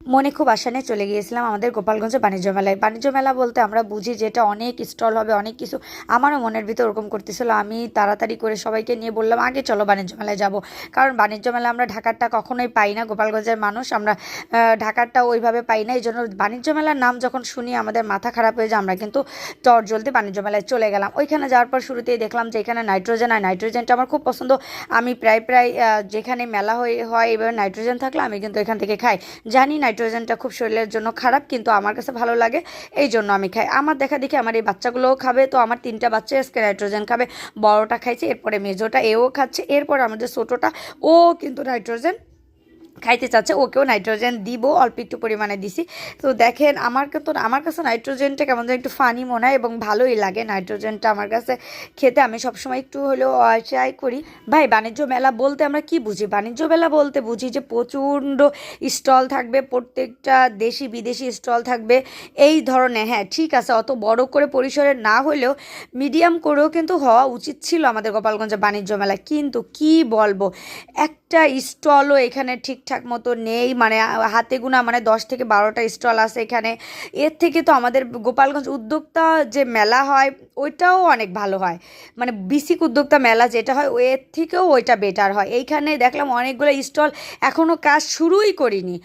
মনে খুব আশা নিয়ে চলে গিয়েছিলাম আমাদের গোপালগঞ্জে বাণিজ্য মেলায়। বাণিজ্য মেলা বলতে আমরা বুঝি যেটা অনেক স্টল হবে, অনেক কিছু। আমারও মনের ভিতর ওরকম করতেছিল। আমি তাড়াতাড়ি করে সবাইকে নিয়ে বললাম, আগে চলো বাণিজ্য মেলায় যাব। কারণ বাণিজ্য মেলা আমরা ঢাকারটা কখনোই পাই না, গোপালগঞ্জের মানুষ আমরা ঢাকারটা ওইভাবে পাই না। এই জন্য বাণিজ্য মেলার নাম যখন শুনি আমাদের মাথা খারাপ হয়ে যায়। আমরা কিন্তু জলদি বাণিজ্য মেলায় চলে গেলাম। ওইখানে যাওয়ার পর শুরুতেই দেখলাম যে এখানে নাইট্রোজেন, আর নাইট্রোজেনটা আমার খুব পছন্দ। আমি প্রায় প্রায় যেখানে মেলা হয় এবার নাইট্রোজেন থাকলে আমি কিন্তু এখান থেকে খাই। জানি নাইট্রোজেনটা খুব শরীরের জন্য খারাপ, কিন্তু আমার কাছে ভালো লাগে, এই জন্য আমি খাই। আমার দেখা দেখি আমার এই বাচ্চাগুলোও খাবে, তো আমার 3টা বাচ্চাই আজকে নাইট্রোজেন খাবে। বড়টা খাইছে, এরপরে মেজোটা এও খাচ্ছে, এরপরে আমাদের ছোটোটা ও কিন্তু নাইট্রোজেন খাইতে চাচ্ছে, ওকেও নাইট্রোজেন দিব, অল্প একটু পরিমাণে দিছি। তো দেখেন আমার কাছে নাইট্রোজেনটা কেমন যেন একটু ফানি মনে হয় এবং ভালোই লাগে নাইট্রোজেনটা আমার কাছে খেতে। আমি সবসময় একটু হলেও ট্রাই করি। ভাই, বাণিজ্য মেলা বলতে আমরা কি বুঝি? বাণিজ্য মেলা বলতে বুঝি যে প্রচণ্ড স্টল থাকবে, প্রত্যেকটা দেশি বিদেশি স্টল থাকবে এই ধরনের। হ্যাঁ, ঠিক আছে, অত বড় করে পরিসরে না হলেও মিডিয়াম করেও কিন্তু হওয়া উচিত ছিল আমাদের গোপালগঞ্জে বাণিজ্য মেলা। কিন্তু কি বলবো, একটা স্টলও এখানে ঠিকঠাক মতো নেই। মানে হাতে গোনা, মানে 10 থেকে 12টা স্টল আছে এখানে। এর থেকে তো আমাদের গোপালগঞ্জ উদ্যোক্তা যে মেলা হয় ওইটাও অনেক ভালো হয়। মানে বিসিক উদ্যোক্তা মেলা যেটা হয় এর থেকেও ওইটা বেটার হয়। এইখানে দেখলাম অনেকগুলো স্টল এখনও কাজ শুরুই করিনি।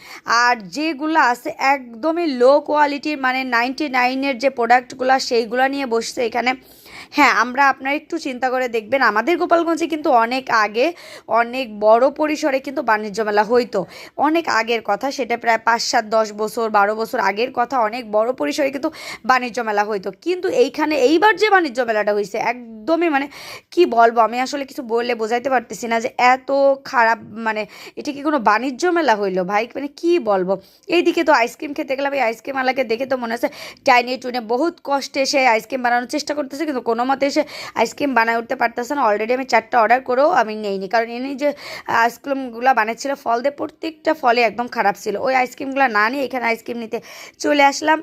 আর যেগুলো আছে একদমই লো কোয়ালিটির, মানে 99-এর যে প্রোডাক্টগুলো সেইগুলো নিয়ে বসছে এখানে। হ্যাঁ, আপনারা একটু চিন্তা করে দেখবেন, আমাদের গোপালগঞ্জে কিন্তু অনেক আগে অনেক বড় পরিসরে কিন্তু বাণিজ্য মেলা হইতো। অনেক আগের কথা, সেটা প্রায় 5, 7, 10 বছর 12 বছর আগের কথা। অনেক বড় পরিসরে কিন্তু বাণিজ্য মেলা হইতো। কিন্তু এইখানে এইবার যে বাণিজ্য মেলাটা হয়েছে একদমই, মানে কি বলবো, আমি আসলে কিছু বললে বোঝাইতে পারতেছি না যে এত খারাপ। মানে এটা কি কোনো বাণিজ্য মেলা হইলো ভাই? মানে কি বলবো। এইদিকে তো আইসক্রিম খেতে গেলাম, এই আইসক্রিম আলাকে দেখে তো মনে হচ্ছে টাইনে টুনে বহুত কষ্টে সে আইসক্রিম বানানোর চেষ্টা করতেছে, কিন্তু কোনো মতে সে আইসক্রিম বানায় উঠতে পারতেছে না। অলরেডি আমি 4টা অর্ডার করেও আমি নেইনি, কারণ এনে যে আইসক্রিমগুলো বানাচ্ছিল ফল দিয়ে, প্রত্যেকটা ফলে একদম খারাপ ছিল। ওই আইসক্রিমগুলো না নিয়ে এখানে আইসক্রিম নিতে চলে আসলাম।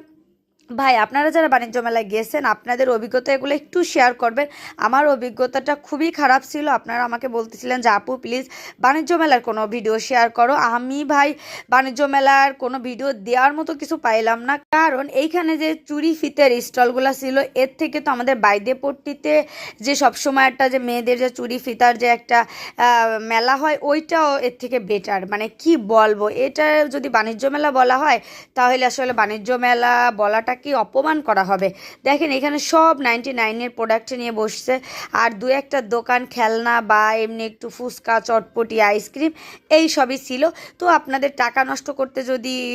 ভাই, আপনারা যারা বাণিজ্য মেলায় গেছেন আপনাদের অভিজ্ঞতা এগুলো একটু শেয়ার করবেন। আমার অভিজ্ঞতাটা খুবই খারাপ ছিল। আপনারা আমাকে বলতেছিলেন যে আপু প্লিজ বাণিজ্য মেলার কোনো ভিডিও শেয়ার করো। আমি ভাই বাণিজ্য মেলার কোনো ভিডিও দেওয়ার মতো কিছু পাইলাম না, কারণ এইখানে যে চুরি ফিতের স্টলগুলো ছিল এর থেকে তো আমাদের বাইদেপট্টিতে যে সবসময় একটা যে মেয়েদের যে চুরি ফিতার যে একটা মেলা হয় ওইটাও এর থেকে বেটার। মানে কি বলবো, এটা যদি বাণিজ্য মেলা বলা হয় তাহলে আসলে বাণিজ্য মেলা বলাটা কি অপমান করা হবে। দেখেন এখানে সব 99-এর প্রোডাক্ট নিয়ে বসছে, আর দু একটা দোকান খেলনা বা এমনি একটু ফুচকা চটপটি আইসক্রিম এই সবই ছিল। তো আপনাদের টাকা নষ্ট করতে যদি